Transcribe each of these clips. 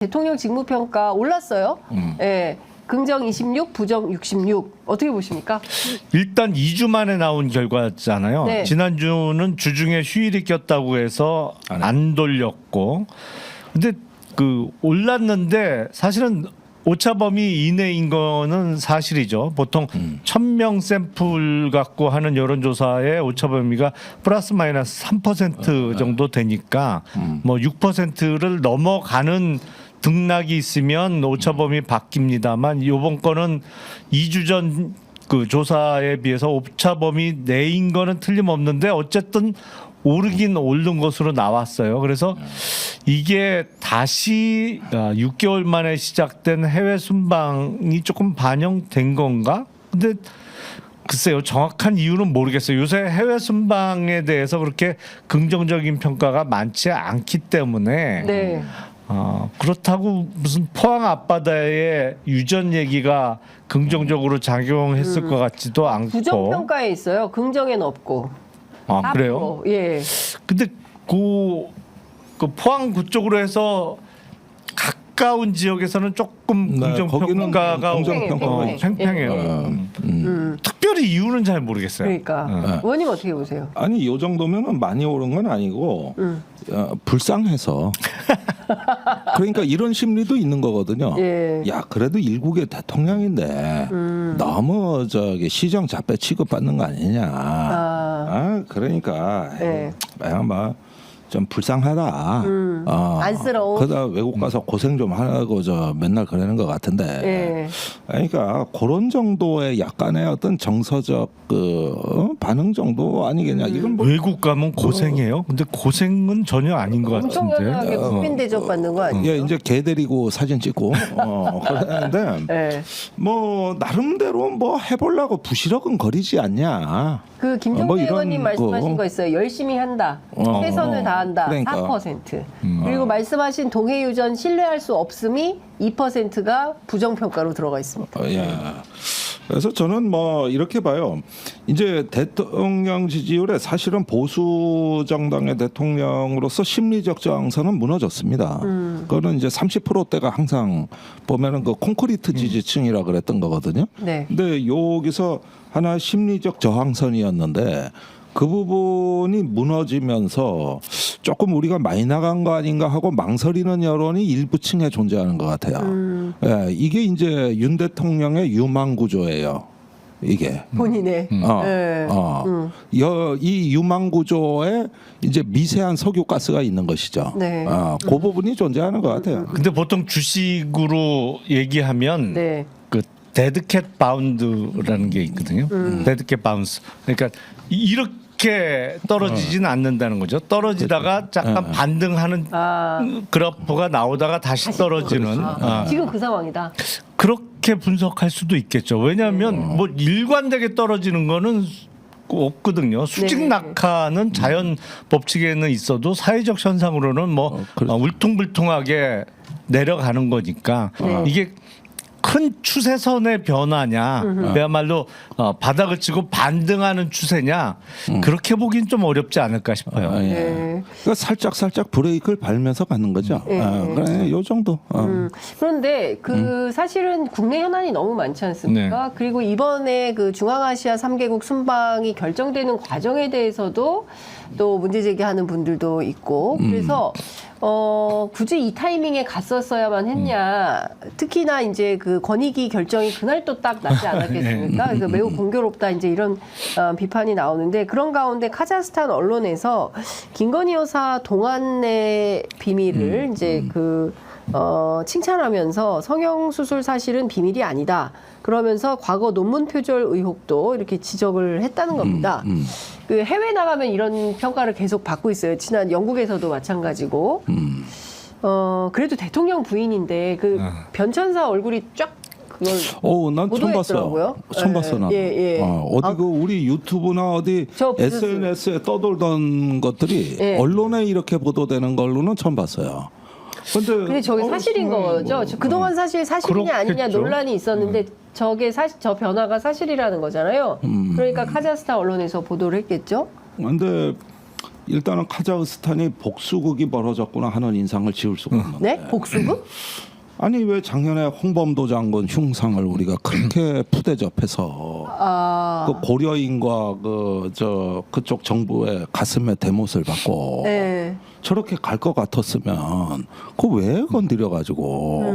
대통령 직무평가 올랐어요. 예. 긍정 26, 부정 66. 어떻게 보십니까? 일단 2주 만에 나온 결과잖아요. 네. 지난주는 주중에 휴일이 꼈다고 해서 안 돌렸고, 근데 그 올랐는데 사실은 오차범위 이내인 거는 사실이죠. 보통 1000명 샘플 갖고 하는 여론조사의 오차범위가 플러스 마이너스 3% 정도 되니까 뭐 6%를 넘어가는 등락이 있으면 오차범위 바뀝니다만 이번 거는 2주 전 그 조사에 비해서 오차범위 내인 거는 틀림없는데 어쨌든 오르긴 오른 것으로 나왔어요. 그래서 이게 다시 6개월 만에 시작된 해외 순방이 조금 반영된 건가? 근데 글쎄요, 정확한 이유는 모르겠어요. 요새 해외 순방에 대해서 그렇게 긍정적인 평가가 많지 않기 때문에 네. 그렇다고 무슨 포항 앞바다의 유전 얘기가 긍정적으로 작용했을 것 같지도 않고. 부정평가에 있어요. 긍정엔 없고. 아, 그래요? 앞으로. 예. 근데 그 포항 그쪽으로 해서 가까운 지역에서는 조금 긍정 평가가 팽팽해요. 특별히 이유는 잘 모르겠어요. 그러니까 의원님 어떻게 보세요? 아니 이 정도면은 많이 오른 건 아니고 불쌍해서 그러니까 이런 심리도 있는 거거든요. 예. 야 그래도 일국의 대통령인데 너무 저기 시정 잡배 취급받는 거 아니냐. 그러니까 네. 좀 불쌍하다. 안쓰러워. 그러다 외국 가서 고생 좀 하고 저 맨날 그러는 것 같은데. 예. 그러니까 그런 정도의 약간의 어떤 정서적 그 반응 정도 아니겠냐. 이건 뭐 외국 가면 고생해요. 근데 고생은 전혀 아닌 것 엄청 같은데. 연하게 국빈 대접 받는 거 아니에요? 예, 이제 개 데리고 사진 찍고 그러는데 예. 뭐 나름대로 뭐 해보려고 부시럭은 거리지 않냐. 그 김종대 뭐 이런 의원님 말씀하신 거. 거 있어요. 열심히 한다. 최선을 다한다. 그러니까. 4%. 그리고 말씀하신 동해유전 신뢰할 수 없음이 2%가 부정평가로 들어가 있습니다. 예. 그래서 저는 뭐 이렇게 봐요. 이제 대통령 지지율에 사실은 보수 정당의 대통령으로서 심리적 저항선은 무너졌습니다. 그거는 이제 30%대가 항상 보면은 그 콘크리트 지지층이라 그랬던 거거든요. 네. 근데 여기서 하나 심리적 저항선이었는데 그 부분이 무너지면서 조금 우리가 많이 나간 거 아닌가 하고 망설이는 여론이 일부 층에 존재하는 것 같아요. 예, 이게 이제 윤 대통령의 유망 구조예요. 이게. 본인의. 네. 이 유망 구조에 이제 미세한 석유가스가 있는 것이죠. 네. 그 부분이 존재하는 것 같아요. 근데 보통 주식으로 얘기하면 네. 그 데드캣 바운드라는 게 있거든요. 데드캣 바운스. 그러니까 이렇게 떨어지진 않는다는 거죠. 떨어지다가 잠깐 반등하는 그래프가 나오다가 다시 떨어지는. 지금 그 상황이다. 그렇게 분석할 수도 있겠죠. 왜냐하면 뭐 일관되게 떨어지는 거는 없거든요. 수직 낙하는 자연 법칙에는 있어도 사회적 현상으로는 뭐 울퉁불퉁하게 내려가는 거니까 이게 큰 추세선의 변화냐, 그야말로 바닥을 치고 반등하는 추세냐, 그렇게 보긴 좀 어렵지 않을까 싶어요. 네. 그러니까 살짝 브레이크를 밟으면서 가는 거죠. 그래, 요 정도. 그런데 그 사실은 국내 현안이 너무 많지 않습니까? 그리고 이번에 그 중앙아시아 3개국 순방이 결정되는 과정에 대해서도 또 문제 제기하는 분들도 있고 그래서 굳이 이 타이밍에 갔었어야만 했냐. 특히나 이제 그 권익위 결정이 그날 또 딱 나지 않았겠습니까? 그래서 매우 공교롭다 이제 이런 비판이 나오는데 그런 가운데 카자흐스탄 언론에서 김건희 여사 동안의 비밀을 이제 칭찬하면서 성형수술 사실은 비밀이 아니다. 그러면서 과거 논문 표절 의혹도 이렇게 지적을 했다는 겁니다. 그 해외 나가면 이런 평가를 계속 받고 있어요. 지난 영국에서도 마찬가지고. 그래도 대통령 부인인데 그 변천사 얼굴이 쫙 그걸 난 처음 봤어요. 처음 봤어 나. 어디 그 우리 유튜브나 어디 SNS에 떠돌던 것들이 언론에 이렇게 보도되는 걸로는 처음 봤어요. 근데 저게 사실인 거죠. 그동안 사실 사실이냐 아니냐 논란이 있었는데 저게 저 변화가 사실이라는 거잖아요. 그러니까 카자흐스탄 언론에서 보도를 했겠죠. 근데 일단은 카자흐스탄이 복수극이 벌어졌구나 하는 인상을 지울 수가 없는데. 네? 복수국? 아니 왜 작년에 홍범도 장군 흉상을 우리가 그렇게 푸대접해서 그 고려인과 그쪽 정부의 가슴에 대못을 받고 네. 저렇게 갈 것 같았으면 그 왜 건드려 가지고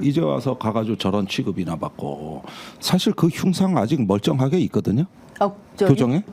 이제 와서 가가지고 저런 취급이나 받고 사실 그 흉상 아직 멀쩡하게 있거든요. 교정에?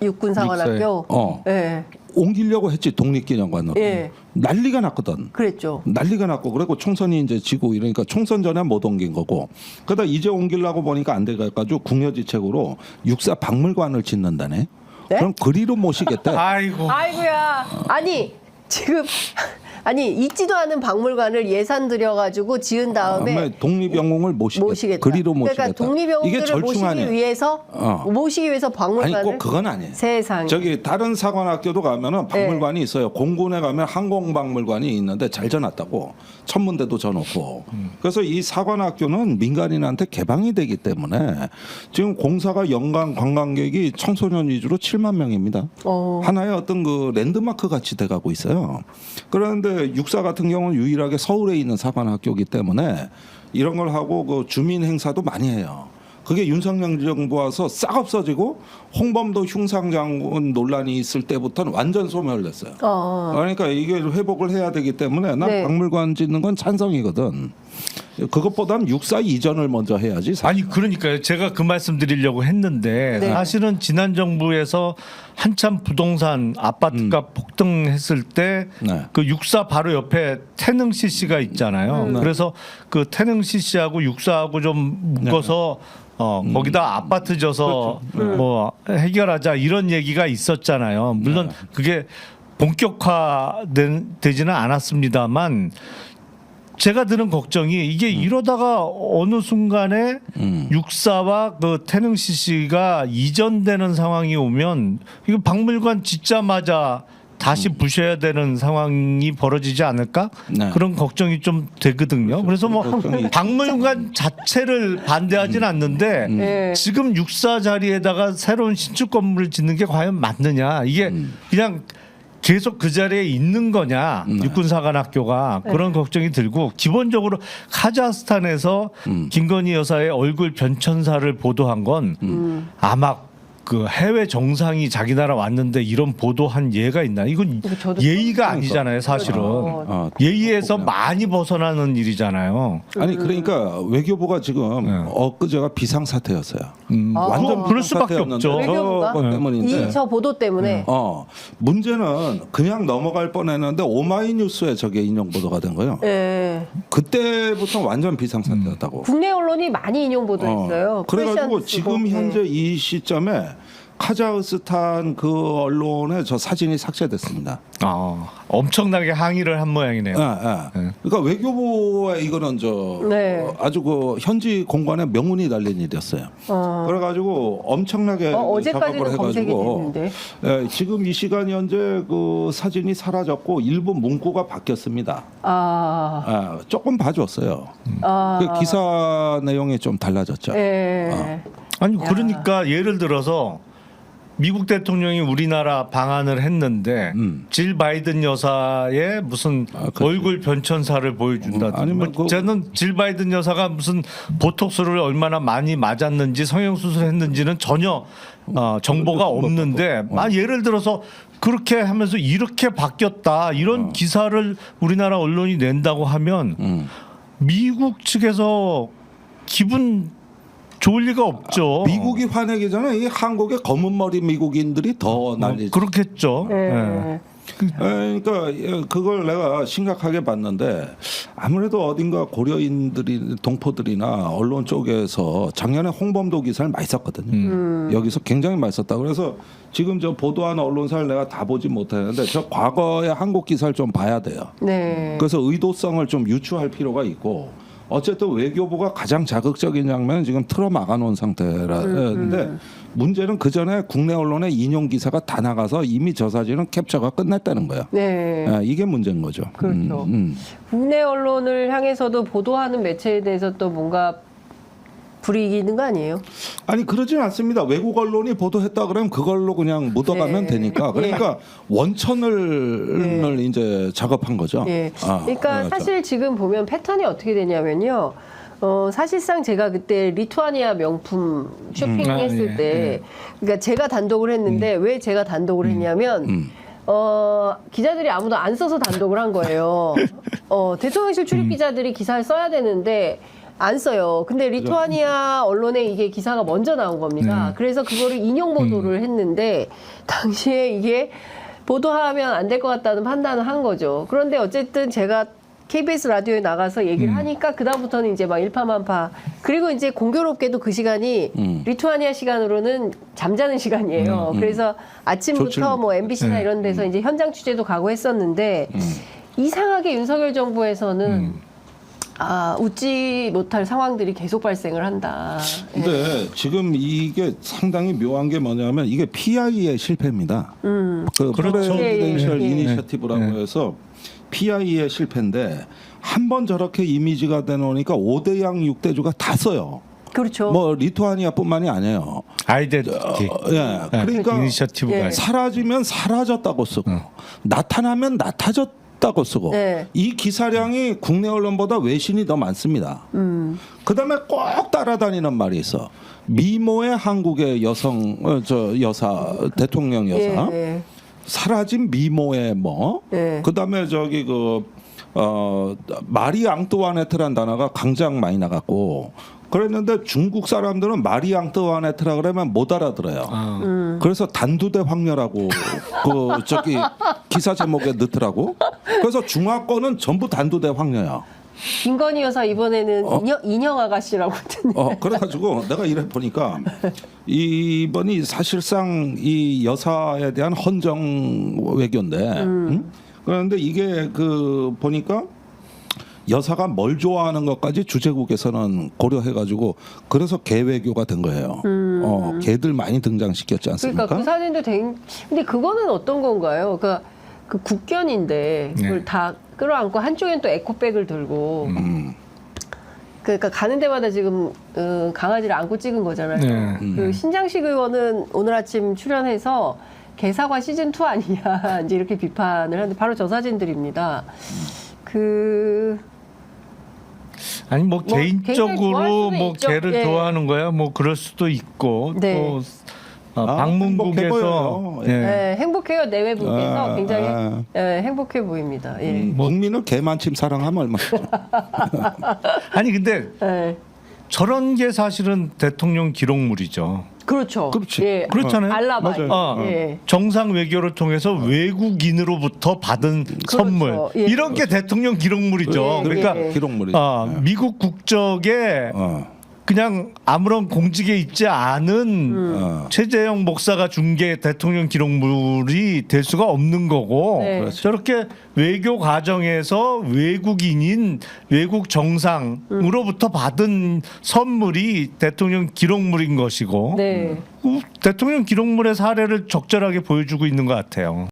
육군 사관학교. 네. 옮기려고 했지 독립기념관으로. 예. 난리가 났거든. 그랬죠. 난리가 났고 그리고 총선이 이제 지고 이러니까 총선 전에 못 옮긴 거고 그러다 이제 옮기려고 보니까 안 돼가지고 궁여지책으로 육사 박물관을 짓는다네. 네? 그럼 그리로 모시겠대. 아이고야. 아니 지금 있지도 않은 박물관을 예산 들여가지고 지은 다음에 독립영웅을 모시겠다. 그리로 모시겠다. 그러니까 독립영웅들을 모시기 위해서 박물관을. 아니 꼭 그건 아니에요. 세상에. 저기 다른 사관학교도 가면은 박물관이 있어요. 공군에 가면 항공박물관이 있는데 잘 져놨다고 천문대도 져놓고. 그래서 이 사관학교는 민간인한테 개방이 되기 때문에 지금 공사가 연간 관광객이 청소년 위주로 7만 명입니다. 하나의 어떤 그 랜드마크 같이 돼가고 있어요. 그런데 육사 같은 경우는 유일하게 서울에 있는 사관학교이기 때문에 이런 걸 하고 그 주민 행사도 많이 해요. 그게 윤석열 정부 와서 싹 없어지고 홍범도 흉상 장군 논란이 있을 때부터는 완전 소멸됐어요. 그러니까 이게 회복을 해야 되기 때문에 난 박물관 짓는 건 찬성이거든. 그것보다는 육사 이전을 먼저 해야지. 아니 그러니까요. 제가 그 말씀 드리려고 했는데 사실은 지난 정부에서 한참 부동산 아파트가 폭등했을 때 그 육사 바로 옆에 태능 CC가 있잖아요. 그래서 그 태능 CC하고 육사하고 좀 묶어서 거기다 아파트 져서 뭐 해결하자 이런 얘기가 있었잖아요. 물론 그게 본격화되지는 않았습니다만 제가 드는 걱정이 이게 이러다가 어느 순간에 육사와 그 태능 CC가 이전되는 상황이 오면 이거 박물관 짓자마자 다시 부셔야 되는 상황이 벌어지지 않을까? 그런 걱정이 좀 되거든요. 그래서 뭐 박물관 자체를 반대하지는 않는데 지금 육사 자리에다가 새로운 신축 건물을 짓는 게 과연 맞느냐? 이게 그냥 계속 그 자리에 있는 거냐 육군사관학교가 그런 걱정이 들고 기본적으로 카자흐스탄에서 김건희 여사의 얼굴 변천사를 보도한 건 아마 그 해외 정상이 자기 나라 왔는데 이런 보도한 예가 있나? 이건 예의가 아니잖아요, 사실은. 예의에서 많이 벗어나는 일이잖아요. 아니 그러니까 외교부가 지금 엊그제가 비상사태였어요. 완전 그럴 수밖에 없죠. 저것 때문인데. 저 보도 때문에. 문제는 그냥 넘어갈 뻔했는데 오마이뉴스에 저게 인용 보도가 된 거예요. 그때부터 완전 비상사태였다고. 국내 언론이 많이 인용 보도했어요. 그래가지고 지금 현재 이 시점에 카자흐스탄 그 언론에 저 사진이 삭제됐습니다. 엄청나게 항의를 한 모양이네요. 그러니까 외교부에 이거는 아주 그 현지 공관에 명운이 달린 일이었어요. 그래가지고 엄청나게 어제까지는 검색이 됐는데 지금 이 시간 현재 그 사진이 사라졌고 일부 문구가 바뀌었습니다. 조금 봐줬어요. 그 기사 내용이 좀 달라졌죠. 아니 그러니까 예를 들어서 미국 대통령이 우리나라 방한을 했는데 질 바이든 여사의 무슨 얼굴 변천사를 보여준다든지 저는 질 바이든 여사가 무슨 보톡스를 얼마나 많이 맞았는지 성형수술했는지는 전혀 정보가 없는데 예를 들어서 그렇게 하면서 이렇게 바뀌었다 이런 기사를 우리나라 언론이 낸다고 하면 미국 측에서 기분 좋을 리가 없죠. 미국이 화내기 전에 이 한국의 검은 머리 미국인들이 더 난리죠. 그렇겠죠. 그러니까 그걸 내가 심각하게 봤는데 아무래도 어딘가 고려인들이 동포들이나 언론 쪽에서 작년에 홍범도 기사를 많이 썼거든요. 여기서 굉장히 많이 썼다. 그래서 지금 저 보도한 언론사를 내가 다 보지 못했는데 저 과거의 한국 기사를 좀 봐야 돼요. 그래서 의도성을 좀 유추할 필요가 있고 어쨌든 외교부가 가장 자극적인 장면은 지금 틀어 막아놓은 상태라는데 문제는 그 전에 국내 언론의 인용 기사가 다 나가서 이미 저 사진은 캡처가 끝났다는 거예요. 이게 문제인 거죠. 그렇죠. 국내 언론을 향해서도 보도하는 매체에 대해서 또 뭔가 불이익이 있는 거 아니에요? 아니 그러진 않습니다. 외국 언론이 보도했다 그러면 그걸로 그냥 묻어가면 네. 되니까. 그러니까 원천을 이제 작업한 거죠. 예. 아, 그러니까 그렇죠. 사실 지금 보면 패턴이 어떻게 되냐면요. 사실상 제가 그때 리투아니아 명품 쇼핑했을 예, 때, 예. 그러니까 제가 단독을 했는데 왜 제가 단독을 했냐면, 기자들이 아무도 안 써서 단독을 한 거예요. 대통령실 출입 기자들이 기사를 써야 되는데 안 써요. 근데 리투아니아 언론에 이게 기사가 먼저 나온 겁니다. 그래서 그거를 인용 보도를 했는데 당시에 이게 보도하면 안 될 것 같다는 판단을 한 거죠. 그런데 어쨌든 제가 KBS 라디오에 나가서 얘기를 하니까 그다음부터는 이제 막 일파만파. 그리고 이제 공교롭게도 그 시간이 리투아니아 시간으로는 잠자는 시간이에요. 그래서 아침부터 좋지. 뭐 MBC나 이런 데서 이제 현장 취재도 가고 했었는데 이상하게 윤석열 정부에서는 웃지 못할 상황들이 계속 발생을 한다. 근데 지금 이게 상당히 묘한 게 뭐냐면 이게 PI의 실패입니다. 그 그렇죠. 프레지던셜 예, 예. 이니셔티브라고 해서 PI의 실패인데 한 번 저렇게 이미지가 되놓으니까 5대양 6대주가 다 써요. 그렇죠. 뭐 리투아니아뿐만이 아니에요. 아이덴티티. 예, 그러니까 이니셔티브가 예. 사라지면 사라졌다고 쓰고 나타나면 나타졌다고 쓰고 네. 이 기사량이 국내 언론보다 외신이 더 많습니다. 그다음에 꼭 따라다니는 말이 있어. 미모의 한국의 여성 여사 대통령 여사 예. 사라진 미모의 뭐 네. 그다음에 저기 마리 앙뚜와네트란 단어가 강장 많이 나갔고 그랬는데 중국 사람들은 마리 앙뚜와네트라 그러면 못 알아들어요. 그래서 단두대 황녀라고 그 저기 기사 제목에 넣더라고. 그래서 중화권은 전부 단두대 황녀야. 김건희 여사 이번에는 인형 아가씨라고 했는데. 그래가지고 내가 이래 보니까 이번이 사실상 이 여사에 대한 헌정 외교인데, 그런데 이게 그 보니까 여사가 뭘 좋아하는 것까지 주재국에서는 고려해가지고 그래서 개 외교가 된 거예요. 개들 많이 등장시켰지 않습니까? 그러니까 그 사진도 근데 그거는 어떤 건가요? 그러니까 그 국견인데 그걸 네. 다 끌어안고 한쪽엔 또 에코백을 들고 그러니까 가는 데마다 지금 강아지를 안고 찍은 거잖아요. 네. 그 신장식 의원은 오늘 아침 출연해서 개사과 시즌 2 아니냐 이제 이렇게 비판을 하는데 바로 저 사진들입니다. 아니 뭐 굉장히 좋아할 개인적으로 수도 뭐 있죠. 개를 예. 좋아하는 거야 뭐 그럴 수도 있고 네. 또 행복해 방문국에서 보여요. 예. 네, 행복해요. 내외국에서 굉장히 아. 행복해 보입니다. 예. 국민을 개만침 사랑하면 얼마죠? 아니 근데 네. 저런 게 사실은 대통령 기록물이죠. 그렇죠. 그렇지. 예. 그렇잖아요. 알라바. 맞아요. 예. 정상 외교를 통해서 외국인으로부터 받은 선물 예. 이런 게 대통령 기록물이죠. 예, 그러니까 예. 기록물이죠. 미국 국적에 그냥 아무런 공직에 있지 않은 최재형 목사가 준 게 대통령 기록물이 될 수가 없는 거고 네. 그렇죠. 저렇게 외교 과정에서 외국인인 외국 정상으로부터 받은 선물이 대통령 기록물인 것이고 네. 대통령 기록물의 사례를 적절하게 보여주고 있는 것 같아요.